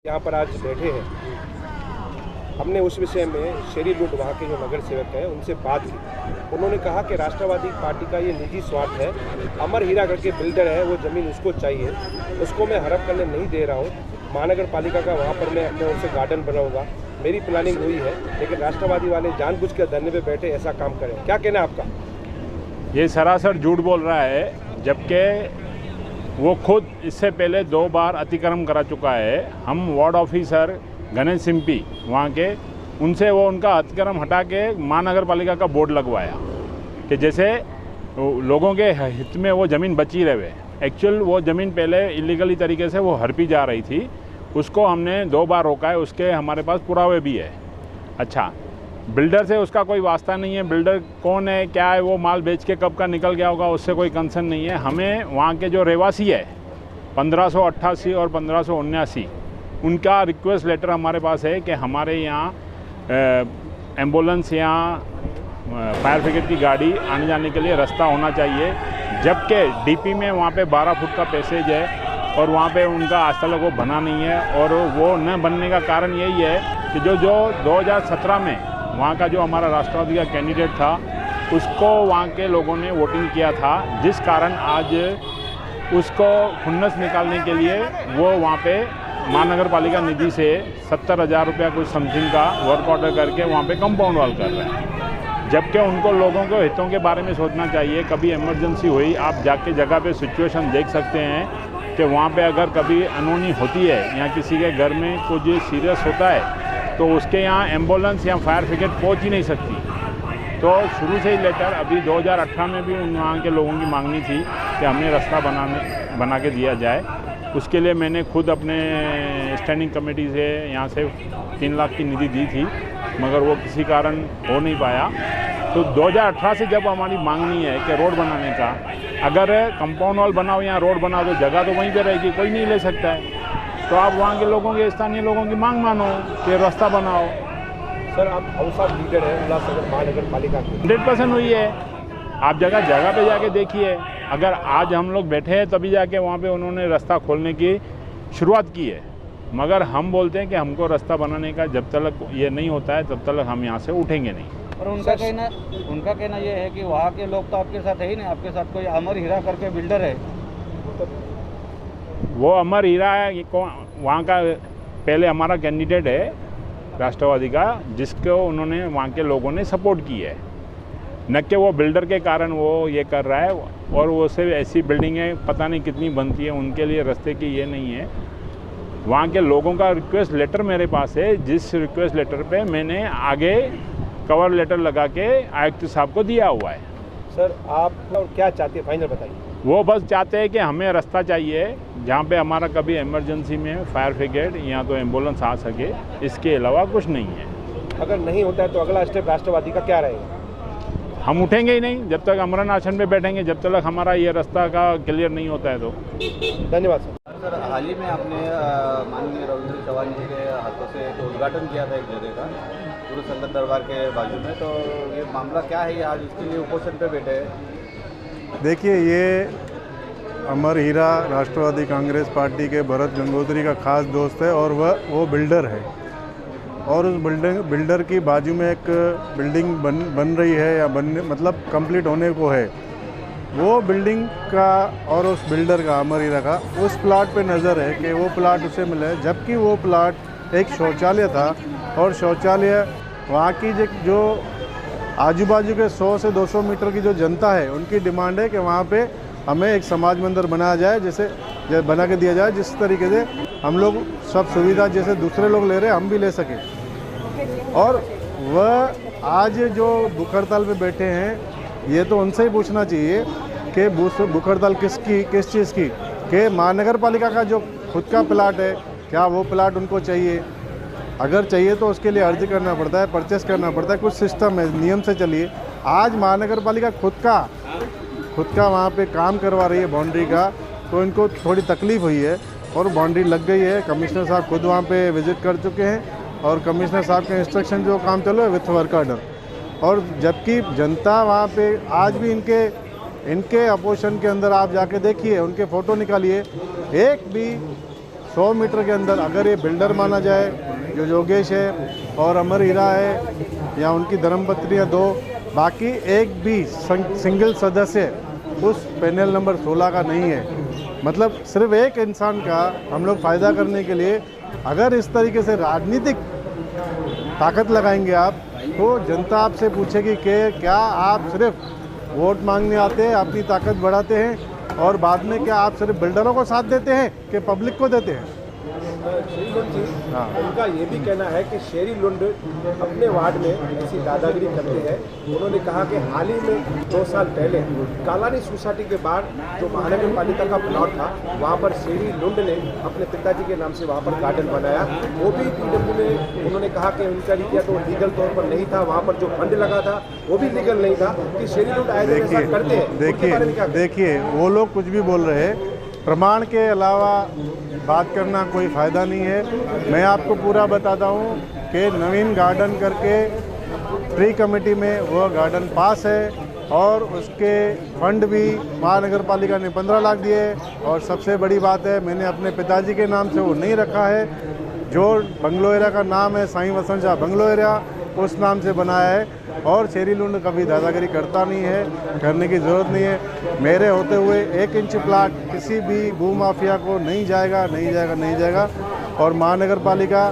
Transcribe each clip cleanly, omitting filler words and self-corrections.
यहाँ पर आज बैठे हैं, हमने उस विषय में शेरी लूट वहाँ के जो नगर सेवक हैं उनसे बात की। उन्होंने कहा कि राष्ट्रवादी पार्टी का ये निजी स्वार्थ है। अमर हीरा करके बिल्डर है, वो ज़मीन उसको चाहिए, उसको मैं हड़प करने नहीं दे रहा हूँ। महानगर पालिका का वहाँ पर मैं अपने ओर से गार्डन बनाऊंगा, मेरी प्लानिंग हुई है, लेकिन राष्ट्रवादी वाले जानबूझ कर धरने पे बैठे ऐसा काम करें। क्या कहना है आपका? ये सरासर झूठ बोल रहा है, जबकि वो खुद इससे पहले 2 बार अतिक्रमण करा चुका है। हम वार्ड ऑफिसर गणेश सिंपी वहाँ के, उनसे वो उनका अतिक्रमण हटा के महानगर पालिका का बोर्ड लगवाया कि जैसे लोगों के हित में वो ज़मीन बची रहे। एक्चुअल वो ज़मीन पहले इलीगली तरीके से वो हड़पी जा रही थी, उसको हमने 2 बार रोका है, उसके हमारे पास पुरावे भी है। अच्छा, बिल्डर से उसका कोई वास्ता नहीं है, बिल्डर कौन है क्या है, वो माल बेच के कब का निकल गया होगा, उससे कोई कंसर्न नहीं है। हमें वहाँ के जो रहवासी है 1588 और 1579, उनका रिक्वेस्ट लेटर हमारे पास है कि हमारे यहाँ एम्बुलेंस या फायर ब्रिगेड की गाड़ी आने जाने के लिए रास्ता होना चाहिए, जबकि डीपी में वहाँ पे 12 फुट का पैसेज है और वहाँ पे उनका आज तक वो बना नहीं है। और वो न बनने का कारण यही है कि जो 2017 में वहाँ का जो हमारा राष्ट्रवादी का कैंडिडेट था, उसको वहाँ के लोगों ने वोटिंग किया था, जिस कारण आज उसको खुन्नस निकालने के लिए वो वहाँ पे महानगर पालिका निधि से 70,000 रुपया कुछ समथिंग का वर्क ऑर्डर करके वहाँ पे कंपाउंड वॉल कर रहे हैं, जबकि उनको लोगों के हितों के बारे में सोचना चाहिए। कभी इमरजेंसी हुई, आप जाके जगह पे सिचुएशन देख सकते हैं कि वहाँ पे अगर कभी अनहोनी होती है या किसी के घर में कुछ सीरियस होता है तो उसके यहाँ एम्बुलेंस या फायर ब्रिगेड पहुँच ही नहीं सकती। तो शुरू से ही लेटर अभी 2018 में भी उन वहाँ के लोगों की मांगनी थी कि हमें रास्ता बना के दिया जाए। उसके लिए मैंने खुद अपने स्टैंडिंग कमेटी से यहाँ से 3 लाख की निधि दी थी, मगर वो किसी कारण हो नहीं पाया। तो 2018 से जब हमारी मांगनी है कि रोड बनाने का, अगर कंपाउंड वॉल बनाओ या रोड बनाओ तो जगह तो वहीं पे रहेगी, कोई नहीं ले सकता है। तो आप वहाँ के लोगों के, स्थानीय लोगों की मांग मानो कि रास्ता बनाओ। सर, आप हाउस ऑफ लीडर हैं उल्लासनगर महानगर पालिका की। 100% हुई है। आप जगह पे जाके देखिए, अगर आज हम लोग बैठे हैं तभी जाके वहाँ पे उन्होंने रास्ता खोलने की शुरुआत की है, मगर हम बोलते हैं कि हमको रास्ता बनाने का जब तक ये नहीं होता है तब तक हम यहाँ से उठेंगे नहीं। और उनका कहना ये है कि वहाँ के लोग तो आपके साथ है ही नहीं, आपके साथ कोई अमर हीरा करके बिल्डर है। वो अमर हीरा है, ये कौन? वहाँ का पहले हमारा कैंडिडेट है राष्ट्रवादी का, जिसको उन्होंने वहाँ के लोगों ने सपोर्ट की है, न कि वो बिल्डर के कारण वो ये कर रहा है। और वो सिर्फ ऐसी बिल्डिंगें पता नहीं कितनी बनती है, उनके लिए रास्ते की ये नहीं है। वहाँ के लोगों का रिक्वेस्ट लेटर मेरे पास है, जिस रिक्वेस्ट लेटर पे मैंने आगे कवर लेटर लगा के आयुक्त साहब को दिया हुआ है। सर, आप क्या चाहते हैं, फाइनल बताइए। वो बस चाहते हैं कि हमें रास्ता चाहिए जहाँ पे हमारा कभी इमरजेंसी में फायर ब्रिगेड या तो एम्बुलेंस आ सके, इसके अलावा कुछ नहीं है। अगर नहीं होता है तो अगला स्टेप राष्ट्रवादी का क्या रहेगा? हम उठेंगे ही नहीं जब तक अमरन आसन पे बैठेंगे, जब तक हमारा ये रास्ता का क्लियर नहीं होता है। तो धन्यवाद सर। सर, हाल ही में आपने माननीय रविंद्र चौहान जी के हाथों से एक उद्घाटन किया था एक जगह का, गुरु संगत दरबार के बाजू में, तो ये मामला क्या है? ये आज इसके लिए उपोषण पे बैठे हैं। देखिए, ये अमर हीरा राष्ट्रवादी कांग्रेस पार्टी के भरत गंगोत्री का खास दोस्त है और वो बिल्डर है, और उस बिल्डर की बाजू में एक बिल्डिंग बन रही है या मतलब कंप्लीट होने को है। वो बिल्डिंग का और उस बिल्डर का, अमर हीरा का, उस प्लाट पे नज़र है कि वो प्लाट उसे मिला है, जबकि वो प्लाट एक शौचालय था। और शौचालय वहाँ की जो आजू बाजू के 100 से 200 मीटर की जो जनता है, उनकी डिमांड है कि वहाँ पे हमें एक समाज मंदिर बनाया जाए, जैसे बना के दिया जाए, जिस तरीके से हम लोग सब सुविधा जैसे दूसरे लोग ले रहे हैं हम भी ले सकें। और वह आज जो भूख हड़ताल पे बैठे हैं, ये तो उनसे ही पूछना चाहिए कि भूख हड़ताल किस चीज़ की, कि महानगर पालिका का जो खुद का प्लाट है, क्या वो प्लाट उनको चाहिए? अगर चाहिए तो उसके लिए अर्जी करना पड़ता है, परचेस करना पड़ता है, कुछ सिस्टम है, नियम से चलिए। आज महानगर पालिका खुद का वहाँ पे काम करवा रही है बाउंड्री का, तो इनको थोड़ी तकलीफ़ हुई है और बाउंड्री लग गई है। कमिश्नर साहब खुद वहाँ पे विज़िट कर चुके हैं और कमिश्नर साहब के इंस्ट्रक्शन जो काम चलो है विथ वर्क ऑर्डर। और जबकि जनता वहाँ पे आज भी इनके अपोजिशन के अंदर आप जाके देखिए, उनके फ़ोटो निकालिए, एक भी 100 मीटर के अंदर अगर ये बिल्डर माना जाए, जो योगेश है और अमर हीरा है या उनकी धर्मपत्नियाँ 2, बाकी एक भी सिंगल सदस्य उस पैनल नंबर 16 का नहीं है। मतलब सिर्फ एक इंसान का हम लोग फ़ायदा करने के लिए अगर इस तरीके से राजनीतिक ताकत लगाएंगे आप, तो जनता आपसे पूछेगी कि क्या आप सिर्फ वोट मांगने आते हैं, अपनी ताकत बढ़ाते हैं और बाद में क्या आप सिर्फ बिल्डरों को साथ देते हैं कि पब्लिक को देते हैं? शेरी लुंड जी, उनका ये भी कहना है कि शेरी लुंड अपने वार्ड में ऐसी दादागिरी करते हैं। उन्होंने कहा कि हाल ही में 2 साल पहले कालानी सोसाइटी के बाहर जो महानगर पालिका का प्लॉट था, वहाँ पर शेरी लुंड ने अपने पिताजी के नाम से वहाँ पर गार्डन बनाया। वो भी पीडब्ल्यू में उन्होंने कहा कि इंक्वायरी किया तो लीगल तौर पर नहीं था, वहाँ पर जो फंड लगा था वो भी लीगल नहीं था। कि शेरी लुंड आए दिन ऐसा करते हैं। देखिए वो लोग कुछ भी बोल रहे हैं, प्रमाण के अलावा बात करना कोई फ़ायदा नहीं है। मैं आपको पूरा बताता हूँ कि नवीन गार्डन करके ट्री कमेटी में वो गार्डन पास है और उसके फंड भी महानगर पालिका ने 15 लाख दिए। और सबसे बड़ी बात है, मैंने अपने पिताजी के नाम से वो नहीं रखा है, जो बंगलो एरिया का नाम है साईं वसंत शाह बंगलो एरिया, उस नाम से बनाया है। और शेरी लुंड कभी दादागिरी करता नहीं है, करने की ज़रूरत नहीं है। मेरे होते हुए 1 इंच प्लाट किसी भी भू माफिया को नहीं जाएगा, नहीं जाएगा, नहीं जाएगा। और महानगर पालिका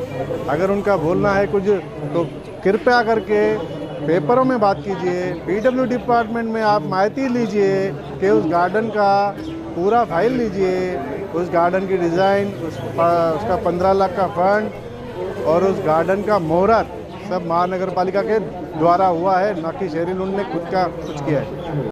अगर उनका बोलना है कुछ तो कृपया करके पेपरों में बात कीजिए, पीडब्ल्यू डिपार्टमेंट में आप माहिती लीजिए कि उस गार्डन का पूरा फाइल लीजिए, उस गार्डन की डिज़ाइन, उसका 15 लाख का फंड और उस गार्डन का मुहूर्त सब महानगर पालिका के द्वारा हुआ है, ना कि शेरी लुंड ने खुद का कुछ किया है।